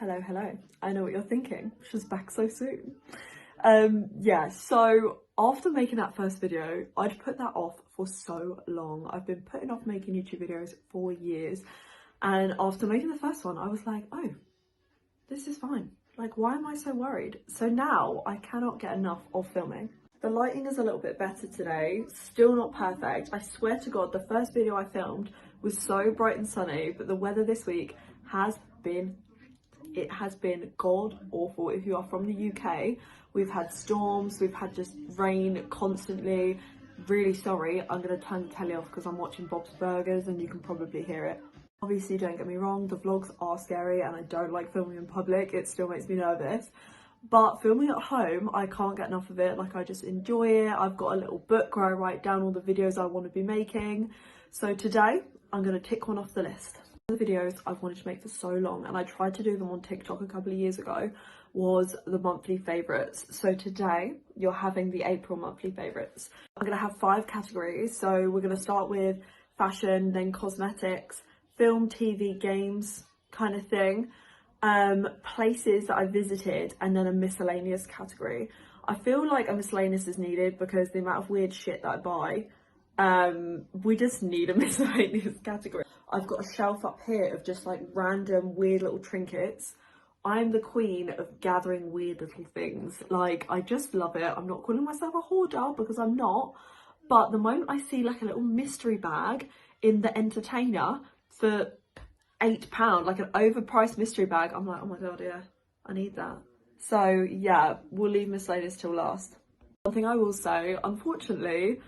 Hello, hello. I know what you're thinking. She's back so soon. Yeah, so after making that first video, I'd put that off for so long. I've been putting off making YouTube videos for years. And after making the first one, I was like, oh, this is fine. Like, why am I so worried? So now I cannot get enough of filming. The lighting is a little bit better today, still not perfect. I swear to God, the first video I filmed was so bright and sunny, but the weather this week has been god awful. If you are from the UK, we've had storms, we've had just rain constantly. Really sorry, I'm gonna turn the telly off because I'm watching Bob's Burgers and you can probably hear it. Obviously, don't get me wrong, the vlogs are scary and I don't like filming in public. It still makes me nervous. But filming at home, I can't get enough of it. Like, I just enjoy it. I've got a little book where I write down all the videos I want to be making. So today, I'm going to tick one off the list. The videos I've wanted to make for so long, and I tried to do them on TikTok a couple of years ago, was the monthly favourites. So today, you're having the April monthly favourites. I'm going to have 5 categories. So we're going to start with fashion, then cosmetics, film, TV, games kind of thing. Places that I visited, and then a miscellaneous category. I feel like a miscellaneous is needed because the amount of weird shit that I buy, we just need a miscellaneous category. I've got a shelf up here of just like random weird little trinkets. I'm the queen of gathering weird little things. Like, I just love it. I'm not calling myself a hoarder because I'm not, but the moment I see like a little mystery bag in the Entertainer for £8, like an overpriced mystery bag, I'm like, oh my god, yeah, I need that. So yeah, we'll leave miscellaneous till last. One thing I will say, unfortunately,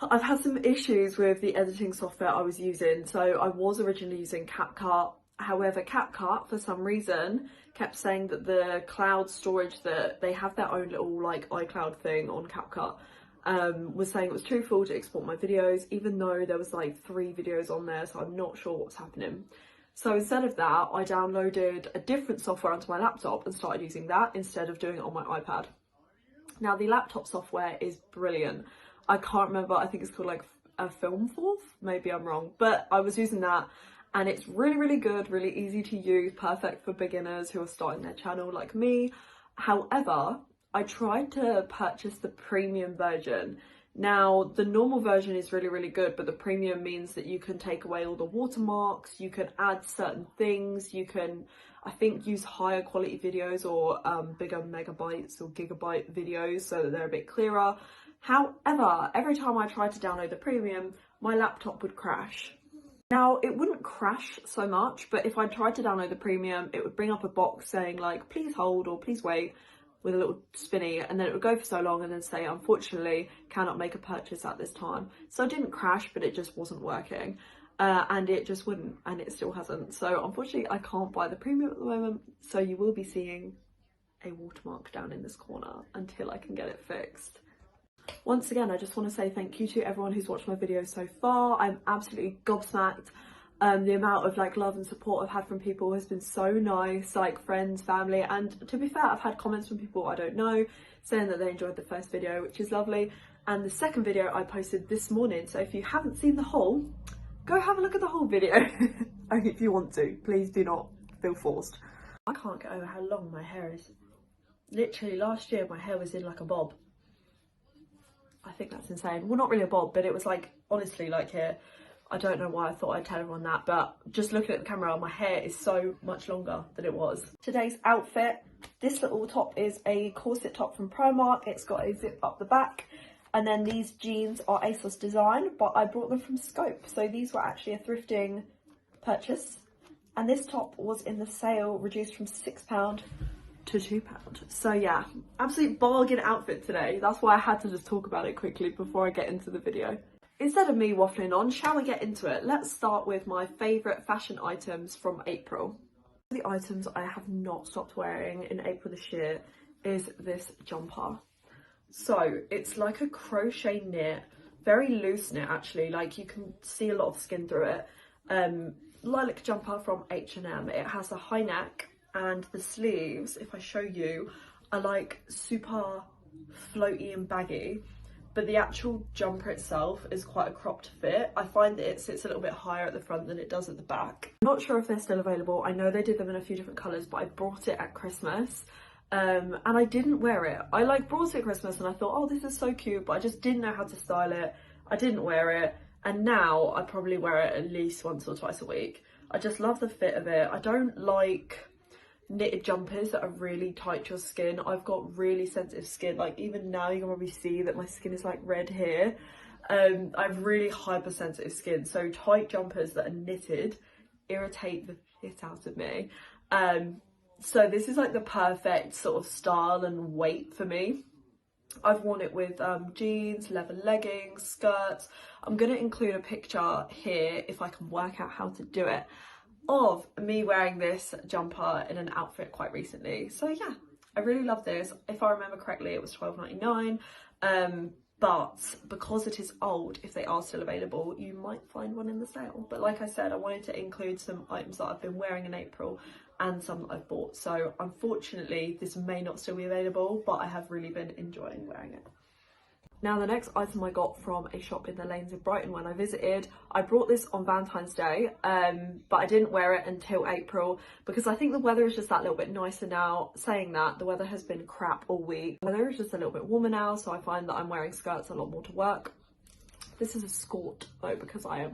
I've had some issues with the editing software I was using. So I was originally using CapCut. However, CapCut, for some reason, kept saying that the cloud storage, that they have their own little like iCloud thing on CapCut, was saying it was too full to export my videos, even though there was like 3 videos on there, so I'm not sure what's happening. So instead of that, I downloaded a different software onto my laptop and started using that instead of doing it on my iPad. Now, the laptop software is brilliant. I can't remember, I think it's called like a Phems, maybe I'm wrong, but I was using that and it's really, really good, really easy to use, perfect for beginners who are starting their channel like me. However, I tried to purchase the premium version. Now, the normal version is really, really good, but the premium means that you can take away all the watermarks, you can add certain things, you can, I think, use higher quality videos or bigger megabytes or gigabyte videos so that they're a bit clearer. However, every time I tried to download the premium, my laptop would crash. Now, it wouldn't crash so much, but if I tried to download the premium, it would bring up a box saying like, please hold or please wait, with a little spinny, and then it would go for so long and then say, unfortunately, cannot make a purchase at this time. So it didn't crash, but it just wasn't working. And it just wouldn't, and it still hasn't. So unfortunately, I can't buy the premium at the moment. So you will be seeing a watermark down in this corner until I can get it fixed. Once again, I just want to say thank you to everyone who's watched my videos so far. I'm absolutely gobsmacked. The amount of like love and support I've had from people has been so nice, like friends, family, and to be fair, I've had comments from people I don't know saying that they enjoyed the first video, which is lovely. And the second video I posted this morning, so if you haven't seen the whole, go have a look at the whole video. If you want to, please do not feel forced. I can't get over how long my hair is. Literally last year my hair was in like a bob. I think that's insane. Well, not really a bob, but it was like, honestly, like here. I don't know why I thought I'd tell everyone that, but just looking at the camera, my hair is so much longer than it was. Today's outfit, this little top is a corset top from Primark. It's got a zip up the back. And then these jeans are ASOS design, but I brought them from Scope. So these were actually a thrifting purchase. And this top was in the sale, reduced from £6 to £2. So yeah, absolute bargain outfit today. That's why I had to just talk about it quickly before I get into the video. Instead of me waffling on, shall we get into it? Let's start with my favourite fashion items from April. The items I have not stopped wearing in April this year is this jumper. So it's like a crochet knit, very loose knit actually, like you can see a lot of skin through it. Lilac jumper from H&M. It has a high neck and the sleeves, if I show you, are like super floaty and baggy. but the actual jumper itself is quite a cropped fit. I find that it sits a little bit higher at the front than it does at the back. I'm not sure if they're still available. I know they did them in a few different colours, but I bought it at Christmas. And I didn't wear it. I like brought it at Christmas and I thought, oh, this is so cute, but I just didn't know how to style it. I didn't wear it. And now I probably wear it at least once or twice a week. I just love the fit of it. I don't like knitted jumpers that are really tight to your skin. I've got really sensitive skin. Like even now you can probably see that my skin is like red here. I have really hypersensitive skin. So tight jumpers that are knitted irritate the shit out of me. So this is like the perfect sort of style and weight for me. I've worn it with jeans, leather leggings, skirts. I'm going to include a picture here, if I can work out how to do it, of me wearing this jumper in an outfit quite recently. So yeah, I really love this. If I remember correctly, it was $12.99. But because it is old, if they are still available, you might find one in the sale. But like I said, I wanted to include some items that I've been wearing in April and some that I've bought. So unfortunately, this may not still be available, but I have really been enjoying wearing it. Now the next item I got from a shop in the lanes in Brighton when I visited, I brought this on Valentine's Day, but I didn't wear it until April because I think the weather is just that little bit nicer now. Saying that, the weather has been crap all week. The weather is just a little bit warmer now, so I find that I'm wearing skirts a lot more to work. This is a skort though, because I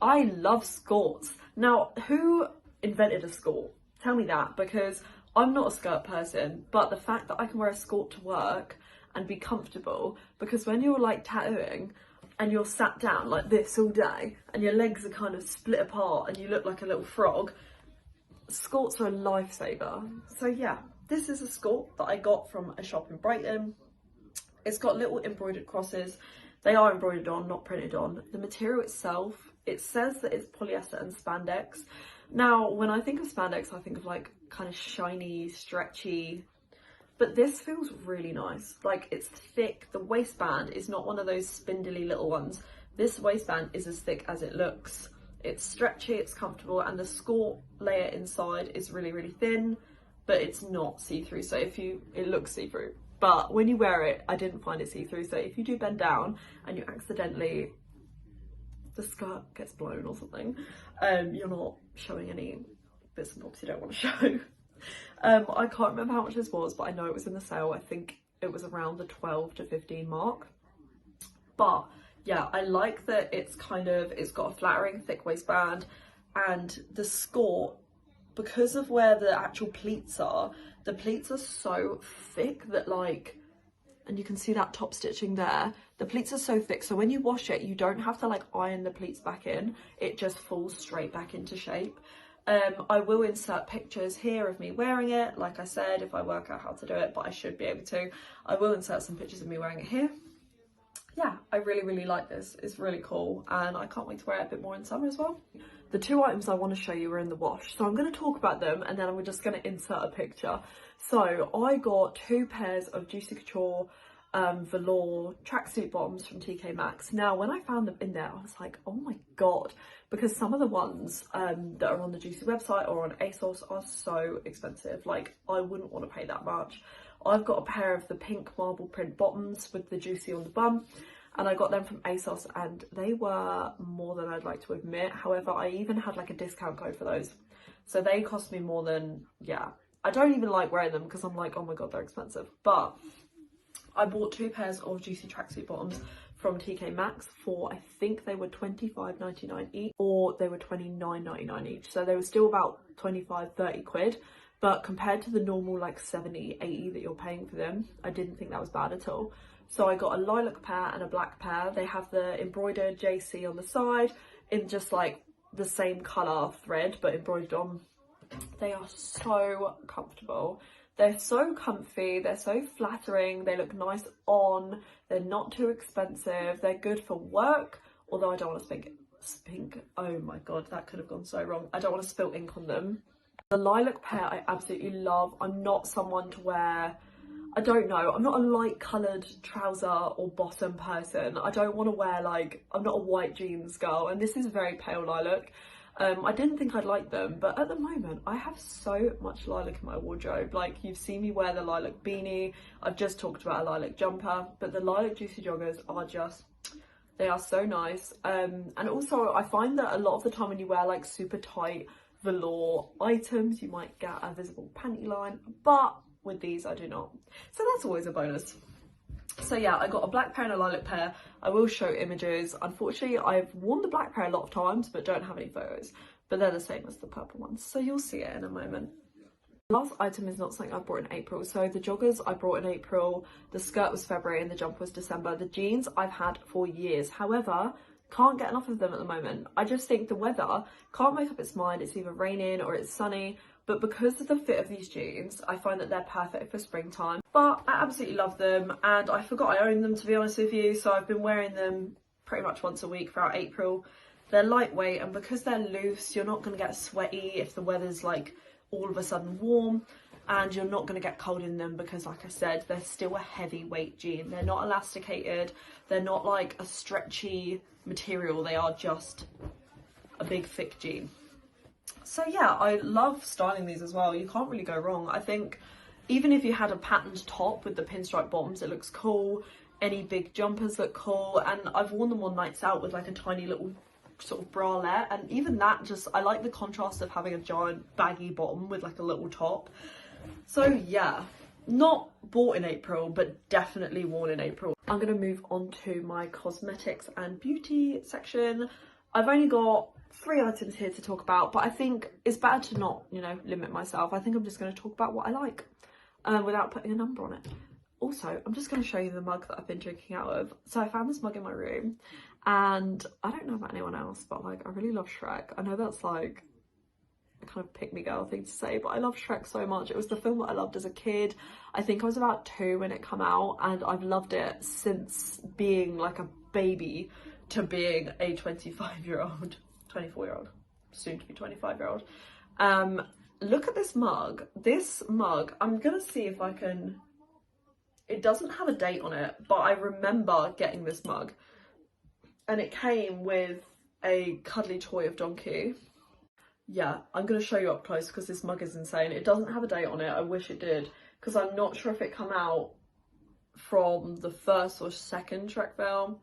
love skirts. Now, who invented a skort? Tell me that, because I'm not a skirt person, but the fact that I can wear a skort to work and be comfortable, because when you're like tattooing and you're sat down like this all day and your legs are kind of split apart and you look like a little frog, skirts are a lifesaver. So yeah, this is a skirt that I got from a shop in Brighton. It's got little embroidered crosses. They are embroidered on, not printed on. The material itself, it says that it's polyester and spandex. Now, when I think of spandex, I think of like kind of shiny, stretchy, but this feels really nice. Like it's thick. The waistband is not one of those spindly little ones. This waistband is as thick as it looks. It's stretchy, it's comfortable, and the skirt layer inside is really, really thin, but it's not see-through. So it looks see-through, but when you wear it, I didn't find it see-through. So if you do bend down and you accidentally, the skirt gets blown or something, you're not showing any bits and bobs you don't want to show. I can't remember how much this was, but I know it was in the sale. I think it was around the 12 to 15 mark. But yeah, I like that it's got a flattering thick waistband, and the skirt, because of where the actual pleats are, the pleats are so thick that like, and you can see that top stitching there, the pleats are so thick, so when you wash it, you don't have to like iron the pleats back in, it just falls straight back into shape. I will insert pictures here of me wearing it, like I said, if I work out how to do it, but I should be able to. I will insert some pictures of me wearing it here. Yeah, I really, really like this. It's really cool, and I can't wait to wear it a bit more in summer as well. The two items I want to show you are in the wash, so I'm going to talk about them, and then I'm just going to insert a picture. So I got 2 pairs of Juicy Couture velour tracksuit bottoms from TK Maxx. Now, when I found them in there, I was like, oh my god, because some of the ones that are on the Juicy website or on ASOS are so expensive. Like, I wouldn't want to pay that much. I've got a pair of the pink marble print bottoms with the Juicy on the bum, and I got them from ASOS, and they were more than I'd like to admit. However, I even had like a discount code for those, so they cost me more than, yeah, I don't even like wearing them because I'm like, oh my god, they're expensive. But I bought 2 pairs of Juicy tracksuit bottoms from TK Maxx for, I think they were $25.99 each, or they were $29.99 each. So they were still about 25-30 quid. But compared to the normal like 70-80 that you're paying for them, I didn't think that was bad at all. So I got a lilac pair and a black pair. They have the embroidered JC on the side in just like the same colour thread, but embroidered on. They are so comfortable. They're so comfy, they're so flattering, they look nice on, they're not too expensive, they're good for work, although I don't want to spink, oh my god, that could have gone so wrong. I don't want to spill ink on them. The lilac pair I absolutely love. I'm not someone to wear, I don't know, I'm not a light coloured trouser or bottom person. I don't want to wear like, I'm not a white jeans girl, and this is very pale lilac. I didn't think I'd like them, but at the moment I have so much lilac in my wardrobe. Like, you've seen me wear the lilac beanie, I've just talked about a lilac jumper, but the lilac juicy joggers are just, they are so nice. And also I find that a lot of the time when you wear like super tight velour items, you might get a visible panty line, but with these I do not. So that's always a bonus. So yeah, I got a black pair and a lilac pair. I will show images. Unfortunately, I've worn the black pair a lot of times, but don't have any photos. But they're the same as the purple ones, so you'll see it in a moment. The last item is not something I brought in April. So the joggers I brought in April, the skirt was February and the jumper was December. The jeans I've had for years. However, can't get enough of them at the moment. I just think the weather can't make up its mind. It's either raining or it's sunny. But because of the fit of these jeans, I find that they're perfect for springtime. But I absolutely love them, and I forgot I owned them, to be honest with you, so I've been wearing them pretty much once a week throughout April. They're lightweight, and because they're loose, you're not going to get sweaty if the weather's like all of a sudden warm, and you're not going to get cold in them because, like I said, they're still a heavyweight jean. They're not elasticated, they're not like a stretchy material, they are just a big thick jean. So yeah, I love styling these as well. You can't really go wrong. I think even if you had a patterned top with the pinstripe bottoms, it looks cool. Any big jumpers look cool, and I've worn them on nights out with like a tiny little sort of bralette, and even that, just I like the contrast of having a giant baggy bottom with like a little top. So yeah, not bought in April, but definitely worn in April. I'm gonna move on to my cosmetics and beauty section. I've only got 3 items here to talk about, but I think it's better to not, you know, limit myself. I think I'm just going to talk about what I like without putting a number on it. Also, I'm just going to show you the mug that I've been drinking out of. So I found this mug in my room, and I don't know about anyone else, but like, I really love Shrek. I know that's like a kind of pick-me-girl thing to say, but I love Shrek so much. It was the film that I loved as a kid. I think I was about 2 when it came out, and I've loved it since being like a baby to being a 24-year-old, soon to be 25-year-old. Look at this mug. This mug, I'm gonna see if I can, it doesn't have a date on it, but I remember getting this mug, and it came with a cuddly toy of Donkey. Yeah, I'm gonna show you up close because this mug is insane. It doesn't have a date on it. I wish it did, because I'm not sure if it came out from the 1st or 2nd Shrek film.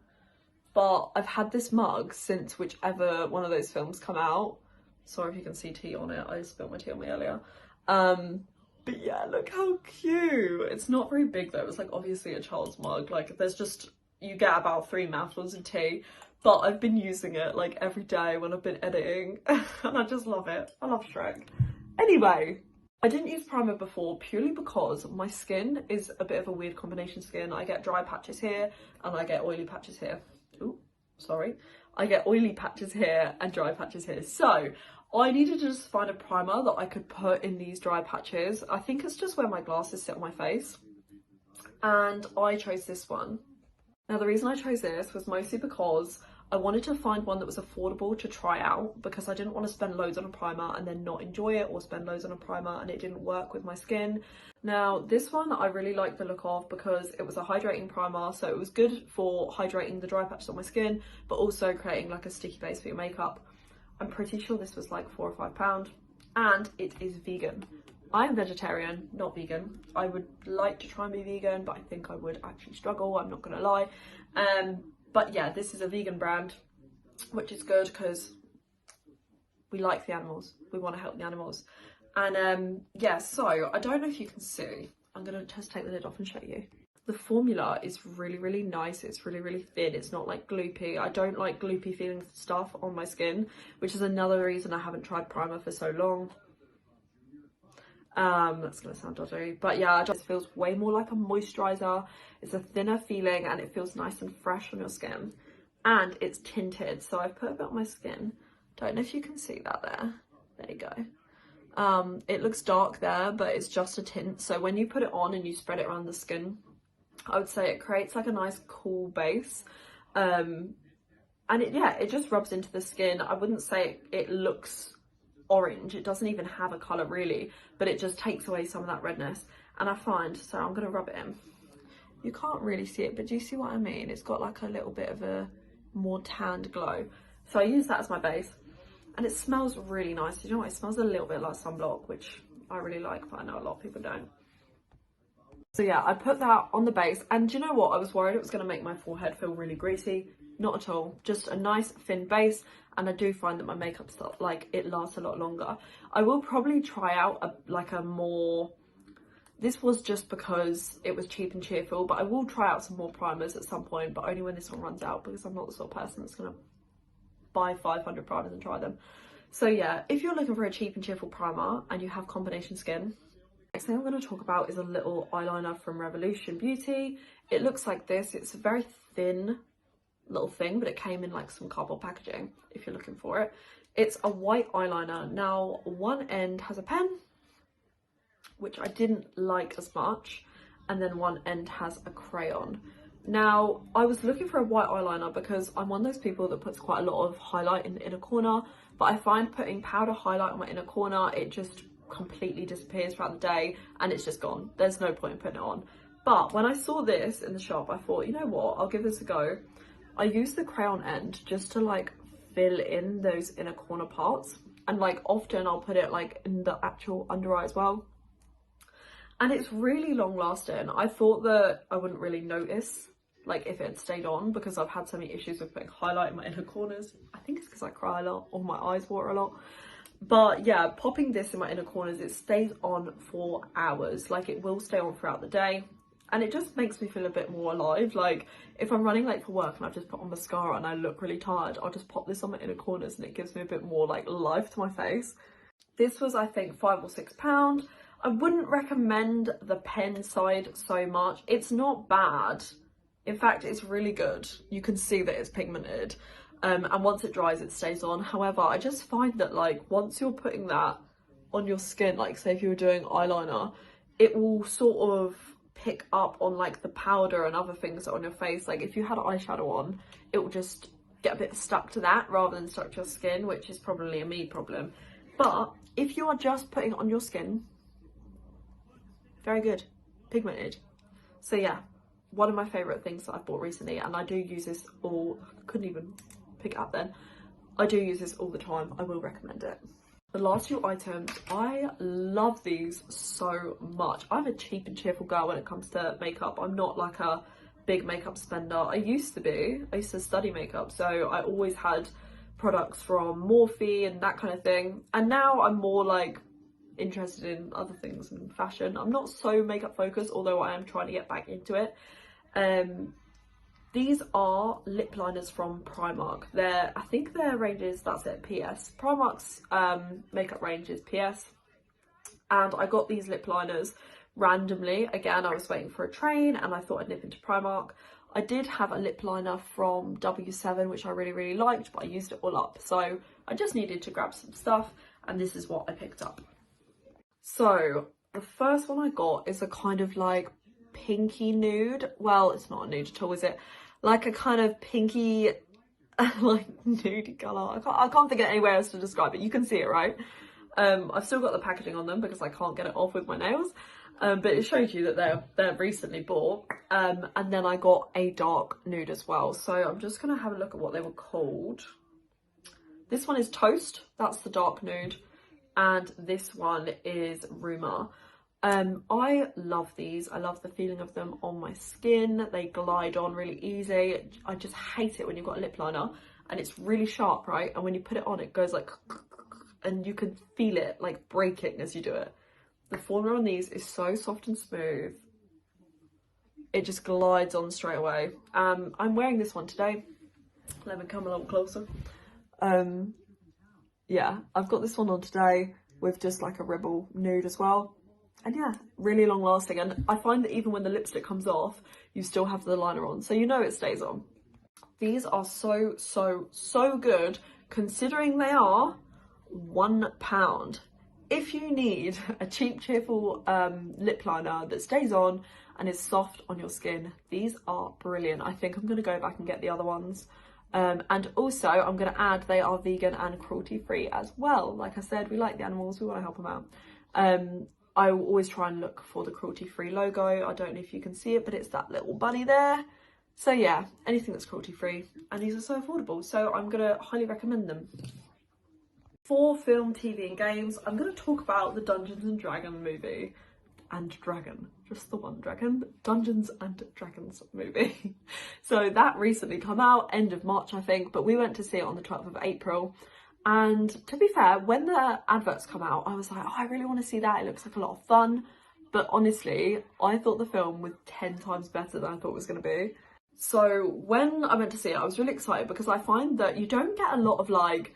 But I've had this mug since whichever one of those films come out. Sorry if you can see tea on it, I spilled my tea on me earlier. But yeah, look how cute. It's not very big though, it's like obviously a child's mug. Like, there's just, you get about 3 mouthfuls of tea. But I've been using it like every day when I've been editing, and I just love it. I love Shrek. Anyway, I didn't use primer before purely because my skin is a bit of a weird combination skin. I get dry patches here and I get oily patches here. Ooh, sorry. I get oily patches here and dry patches here. So I needed to just find a primer that I could put in these dry patches. I think it's just where my glasses sit on my face. And I chose this one. Now the reason I chose this was mostly because I wanted to find one that was affordable to try out, because I didn't want to spend loads on a primer and then not enjoy it, or spend loads on a primer and it didn't work with my skin. Now this one I really liked the look of because it was a hydrating primer, so it was good for hydrating the dry patches on my skin, but also creating like a sticky base for your makeup. I'm pretty sure this was like £4 or £5, and it is vegan. I am vegetarian, not vegan. I would like to try and be vegan, but I think I would actually struggle, I'm not gonna lie. But yeah, this is a vegan brand, which is good because we like the animals. We want to help the animals. And yeah, so I don't know if you can see. I'm going to just take the lid off and show you. The formula is really, really nice. It's really, really thin. It's not like gloopy. I don't like gloopy feeling stuff on my skin, which is another reason I haven't tried primer for so long. That's gonna sound dodgy, but yeah, it just feels way more like a moisturizer. It's a thinner feeling and it feels nice and fresh on your skin, and it's tinted, so I've put a bit on my skin. Don't know if you can see that there. There you go. It looks dark there, but it's just a tint, so when you put it on and you spread it around the skin, I would say it creates like a nice cool base, and it just rubs into the skin. I wouldn't say it looks orange, it doesn't even have a colour really, but it just takes away some of that redness. And I find, so I'm going to rub it in, you can't really see it, but do you see what I mean? It's got like a little bit of a more tanned glow, so I use that as my base. and it smells really nice. You know what, it smells a little bit like sunblock, which I really like, but I know a lot of people don't. So yeah, I put that on the base, and do you know what, I was worried it was going to make my forehead feel really greasy. Not at all, just a nice thin base, and I do find that my makeup stuff, like, it lasts a lot longer. I will probably try out a more, this was just because it was cheap and cheerful, but I will try out some more primers at some point, but only when this one runs out, because I'm not the sort of person that's going to buy 500 primers and try them. So yeah, if you're looking for a cheap and cheerful primer and you have combination skin, next thing I'm going to talk about is a little eyeliner from Revolution Beauty. It looks like this. It's a very thin little thing, but it came in like some cardboard packaging if you're looking for it. It's a white eyeliner. Now, one end has a pen, which I didn't like as much, and then one end has a crayon. Now, I was looking for a white eyeliner because I'm one of those people that puts quite a lot of highlight in the inner corner, but I find putting powder highlight on my inner corner, it just completely disappears throughout the day and it's just gone. There's no point in putting it on. But when I saw this in the shop, I thought, you know what, I'll give this a go. I use the crayon end just to like fill in those inner corner parts, and like often I'll put it like in the actual under eye as well, and it's really long lasting. I thought that I wouldn't really notice like if it had stayed on, because I've had so many issues with putting highlight in my inner corners. I think it's because I cry a lot or my eyes water a lot. But yeah, popping this in my inner corners, it stays on for hours. Like, it will stay on throughout the day, and it just makes me feel a bit more alive. Like, if I'm running late for work and I've just put on mascara and I look really tired, I'll just pop this on my inner corners and it gives me a bit more like life to my face. This was, I think, £5 or £6. I wouldn't recommend the pen side so much. It's not bad. In fact, it's really good. You can see that it's pigmented. And once it dries, it stays on. However, I just find that like once you're putting that on your skin, like say if you were doing eyeliner, it will sort of pick up on like the powder and other things on your face. Like if you had eyeshadow on, it will just get a bit stuck to that rather than stuck to your skin, which is probably a me problem. But if you are just putting it on your skin, very good, pigmented. So yeah, one of my favourite things that I've bought recently, and I do use this all, couldn't even pick it up then. I do use this all the time. I will recommend it. The last few items, I love these so much. I'm a cheap and cheerful girl when it comes to makeup. I'm not like a big makeup spender. I used to be. I used to study makeup, so I always had products from Morphe and that kind of thing. And now I'm more like interested in other things and fashion. I'm not so makeup focused, although I am trying to get back into it. These are lip liners from Primark. I think their range is, that's it, PS. Primark's makeup range is PS. And I got these lip liners randomly. Again, I was waiting for a train and I thought I'd nip into Primark. I did have a lip liner from W7, which I really liked, but I used it all up. So I just needed to grab some stuff, and this is what I picked up. So the first one I got is a kind of like pinky nude. Well, it's not a nude at all, is it? Like a kind of pinky, like nude colour. I can't think of anywhere else to describe it. You can see it, right? I've still got the packaging on them because I can't get it off with my nails. But it shows you that they're recently bought. And then I got a dark nude as well. So I'm just going to have a look at what they were called. This one is Toast. That's the dark nude. And this one is Rumour. I love these. I love the feeling of them on my skin. They glide on really easy. I just hate it when you've got a lip liner and it's really sharp, right? And when you put it on, it goes like, and you can feel it like breaking as you do it. The formula on these is so soft and smooth. It just glides on straight away. I'm wearing this one today. Let me come a little closer. Yeah, I've got this one on today with just like a Rebel nude as well. And yeah, really long lasting. And I find that even when the lipstick comes off, you still have the liner on. So you know it stays on. These are so good, considering they are £1. If you need a cheap, cheerful lip liner that stays on and is soft on your skin, these are brilliant. I think I'm going to go back and get the other ones. And also, I'm going to add, they are vegan and cruelty-free as well. Like I said, we like the animals, we want to help them out. I will always try and look for the cruelty-free logo. I don't know if you can see it, but it's that little bunny there. So yeah, anything that's cruelty-free. And these are so affordable, so I'm going to highly recommend them. For film, TV and games, I'm going to talk about the Dungeons and Dragons movie. And dragon, just the one dragon, Dungeons and Dragons movie. So that recently come out, end of March I think, but we went to see it on the 12th of April. And to be fair, when the adverts come out, I was like, oh, I really want to see that, it looks like a lot of fun. But honestly, I thought the film was 10 times better than I thought it was going to be. So when I went to see it, I was really excited because I find that you don't get a lot of like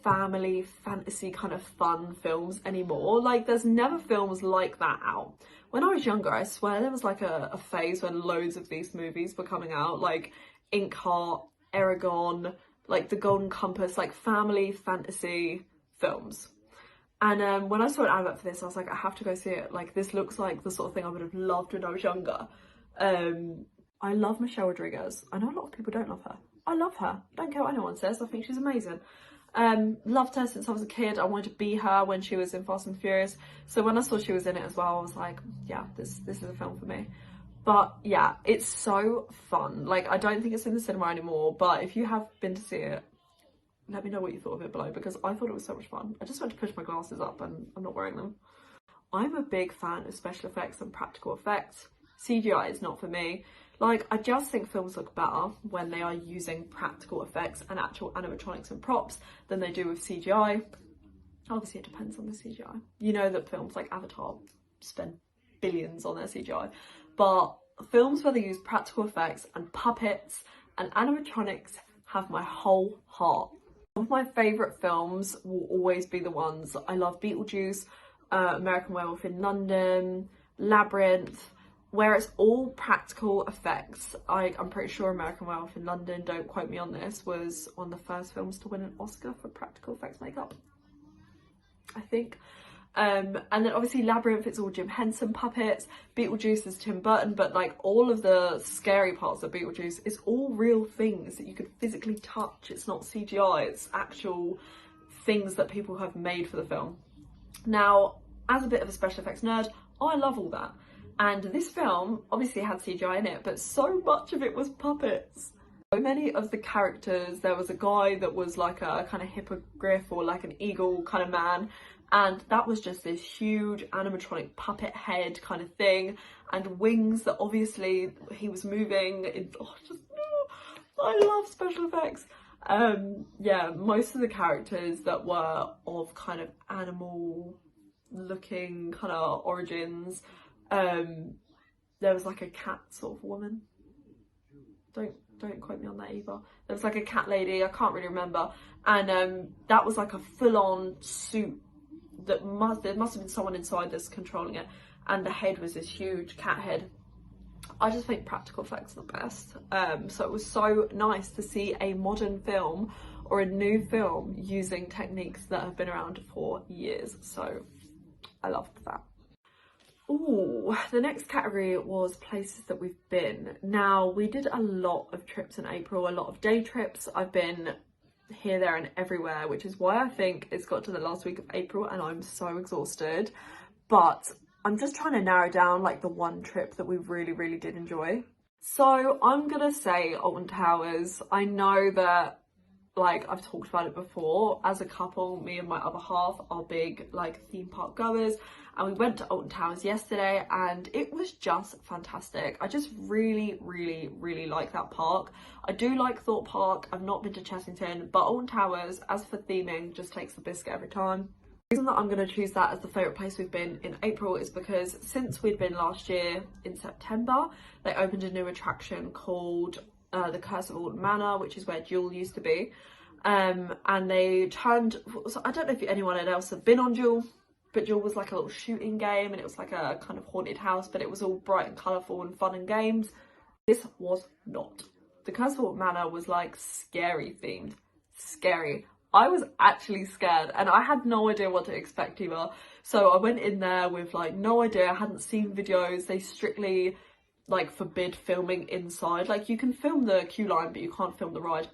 family fantasy kind of fun films anymore. Like there's never films like that out. When I was younger, I swear there was like a phase when loads of these movies were coming out, like Inkheart, Eragon, like The Golden Compass, like family fantasy films. And when I saw an advert for this, I was like, I have to go see it. Like this looks like the sort of thing I would have loved when I was younger. I love Michelle Rodriguez. I know a lot of people don't love her. I love her. Don't care what anyone says. I think she's amazing. Loved her since I was a kid. I wanted to be her when she was in Fast and Furious. So when I saw she was in it as well, I was like, yeah, this is a film for me. But yeah, it's so fun. Like I don't think it's in the cinema anymore, but if you have been to see it, let me know what you thought of it below, because I thought it was so much fun. I just went to push my glasses up and I'm not wearing them. I'm a big fan of special effects and practical effects. CGI is not for me. Like, I just think films look better when they are using practical effects and actual animatronics and props than they do with CGI. Obviously, it depends on the CGI. You know that films like Avatar spend billions on their CGI. But films where they use practical effects and puppets and animatronics have my whole heart. One of my favourite films will always be the ones I love. Beetlejuice, American Werewolf in London, Labyrinth, where it's all practical effects. I'm pretty sure American Werewolf in London, don't quote me on this, was one of the first films to win an Oscar for practical effects makeup, I think. And then obviously Labyrinth, it's all Jim Henson puppets. Beetlejuice is Tim Burton, but like all of the scary parts of Beetlejuice is all real things that you could physically touch. It's not CGI, it's actual things that people have made for the film. Now, as a bit of a special effects nerd, I love all that. And this film obviously had CGI in it, but so much of it was puppets. So many of the characters, there was a guy that was like a kind of hippogriff or like an eagle kind of man, and that was just this huge animatronic puppet head kind of thing, and wings that obviously he was moving. I love special effects. Yeah, most of the characters that were of kind of animal looking kind of origins, there was like a cat sort of woman. Don't quote me on that either. There was like a cat lady, I can't really remember. And that was like a full-on suit that there must have been someone inside that's controlling it. And the head was this huge cat head. I just think practical effects are the best. So it was so nice to see a modern film or a new film using techniques that have been around for years. So I loved that. Ooh, the next category was places that we've been. Now, we did a lot of trips in April, a lot of day trips. I've been here, there and everywhere, which is why I think it's got to the last week of April and I'm so exhausted. But I'm just trying to narrow down like the one trip that we really did enjoy. So I'm gonna say Alton Towers. I know that like I've talked about it before, as a couple, me and my other half are big like theme park goers, and we went to Alton Towers yesterday and it was just fantastic. I just really like that park. I do like Thorpe Park. I've not been to Chessington, but Alton Towers, as for theming, just takes the biscuit every time. The reason that I'm going to choose that as the favourite place we've been in April is because since we'd been last year in September, they opened a new attraction called the Curse of Alton Manor, which is where Jewel used to be. And they turned, so I don't know if anyone else had been on Jewel, but Jewel was like a little shooting game and it was like a kind of haunted house, but it was all bright and colourful and fun and games. This was not. The Curse of Alton Manor was like scary themed. Scary. I was actually scared and I had no idea what to expect either. So I went in there with like no idea. I hadn't seen videos. They strictly like forbid filming inside. Like you can film the queue line, but you can't film the ride.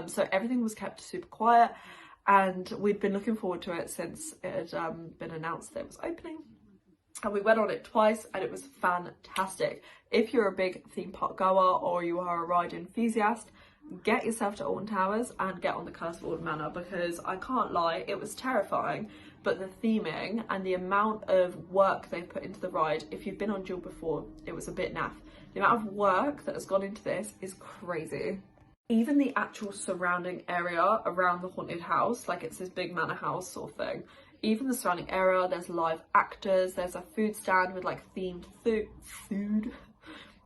So everything was kept super quiet and we'd been looking forward to it since it had been announced that it was opening. And we went on it twice and it was fantastic. If you're a big theme park goer or you are a ride enthusiast, get yourself to Alton Towers and get on the Curse of Alton Manor, because I can't lie, it was terrifying, but the theming and the amount of work they've put into the ride, if you've been on Jewel before, it was a bit naff. The amount of work that has gone into this is crazy. Even the actual surrounding area around the haunted house, like it's this big manor house sort of thing, even the surrounding area, there's live actors, there's a food stand with like themed food.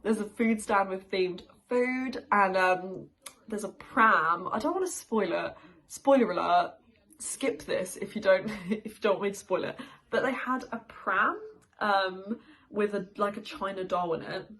There's a food stand with themed food, and there's a pram. I don't want to spoil it. Spoiler alert. Skip this if you don't want me to spoil it. But they had a pram with like a china doll in it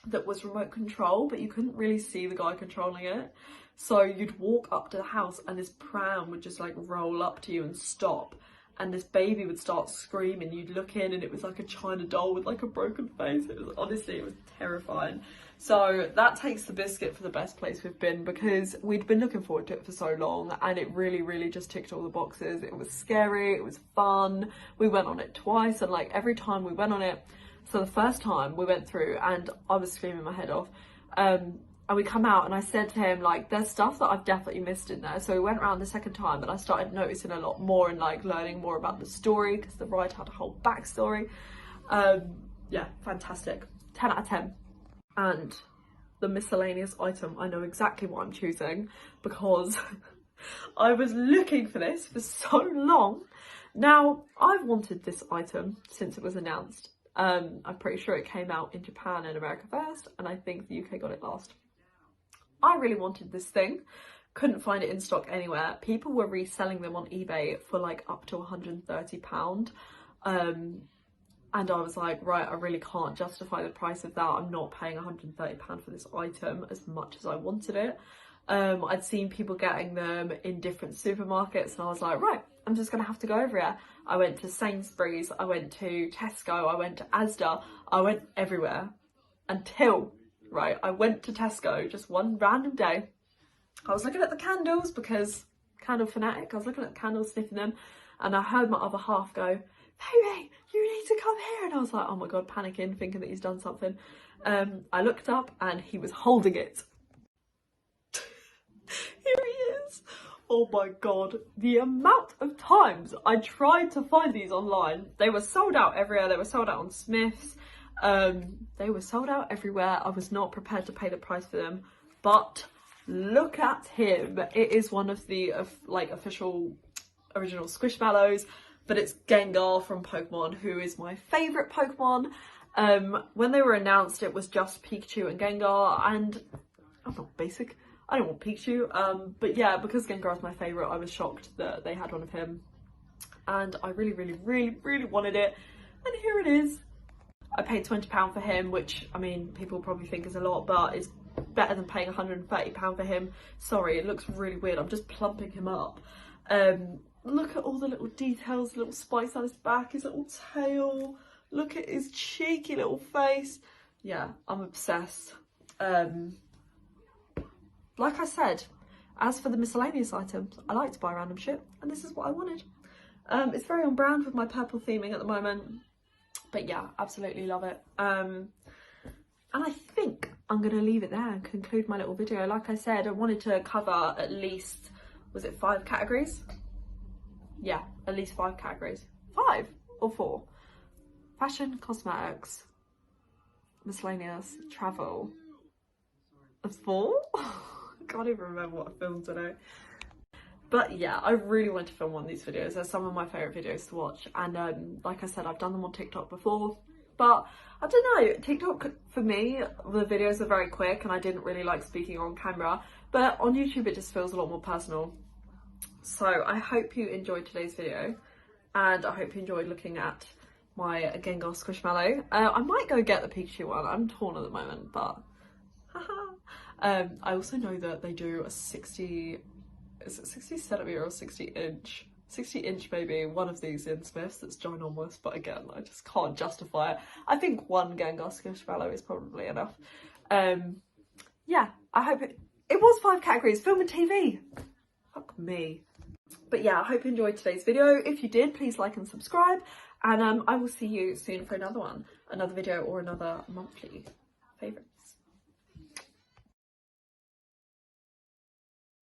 that was remote control, but you couldn't really see the guy controlling it. So you'd walk up to the house and this pram would just like roll up to you and stop, and this baby would start screaming. You'd look in and it was like a china doll with like a broken face. It was honestly, it was terrifying. So that takes the biscuit for the best place we've been, because we'd been looking forward to it for so long, and it really just ticked all the boxes. It was scary, it was fun. We went on it twice, and like every time we went on it, so the first time we went through and I was screaming my head off, and we come out and I said to him, like, there's stuff that I've definitely missed in there. So we went around the second time and I started noticing a lot more and like learning more about the story, because the ride had a whole backstory. Yeah, fantastic. 10 out of 10. And the miscellaneous item, I know exactly what I'm choosing, because I was looking for this for so long. Now, I've wanted this item since it was announced. I'm pretty sure it came out in Japan and America first, and I think the UK got it last. I really wanted this thing, couldn't find it in stock anywhere. People were reselling them on eBay for like up to £130. And I was like, right, I really can't justify the price of that. I'm not paying £130 for this item as much as I wanted it. I'd seen people getting them in different supermarkets, and I was like, right, I'm just gonna have to go over here. I went to Sainsbury's, I went to Tesco, I went to Asda, I went everywhere until, right, I went to Tesco just one random day. I was looking at the candles, because candle fanatic, I was looking at the candles, sniffing them, and I heard my other half go, baby, you need to come here. And I was like, oh my God, panicking, thinking that he's done something. I looked up and he was holding it. Here he is. Oh my God, the amount of times I tried to find these online. They were sold out everywhere. They were sold out on Smith's. They were sold out everywhere. I was not prepared to pay the price for them, but look at him. It is one of the like official original Squishmallows, but it's Gengar from Pokemon, who is my favourite Pokemon. When they were announced, it was just Pikachu and Gengar, and I'm not basic. I don't want Pikachu, but yeah, because Gengar is my favourite, I was shocked that they had one of him, and I really wanted it, and here it is. I paid £20 for him, which, I mean, people probably think is a lot, but it's better than paying £130 for him. Sorry, it looks really weird, I'm just plumping him up. Look at all the little details, little spikes on his back, his little tail, look at his cheeky little face. Yeah, I'm obsessed. Like I said, as for the miscellaneous items, I like to buy random shit, and this is what I wanted. It's very on brand with my purple theming at the moment, but yeah, absolutely love it. And I think I'm going to leave it there and conclude my little video. Like I said, I wanted to cover at least, was it 5 categories? Yeah, at least 5 categories. 5 or 4? Fashion, cosmetics, miscellaneous, travel. 4? I can't even remember what I filmed today. But yeah, I really want to film one of these videos. They're some of my favourite videos to watch. And like I said, I've done them on TikTok before. But I don't know, TikTok for me, the videos are very quick and I didn't really like speaking on camera. But on YouTube, it just feels a lot more personal. So I hope you enjoyed today's video, and I hope you enjoyed looking at my Gengar Squishmallow. I might go get the Pikachu one. I'm torn at the moment, but haha. I also know that they do a 60 centimetre or 60 inch? 60 inch maybe, one of these in Smith's that's ginormous, but again, I just can't justify it. I think one Gengar Squishmallow is probably enough. Yeah, I hope it was 5 categories, film and TV. Fuck me. But yeah, I hope you enjoyed today's video. If you did, please like and subscribe, and I will see you soon for another video or another monthly favourite.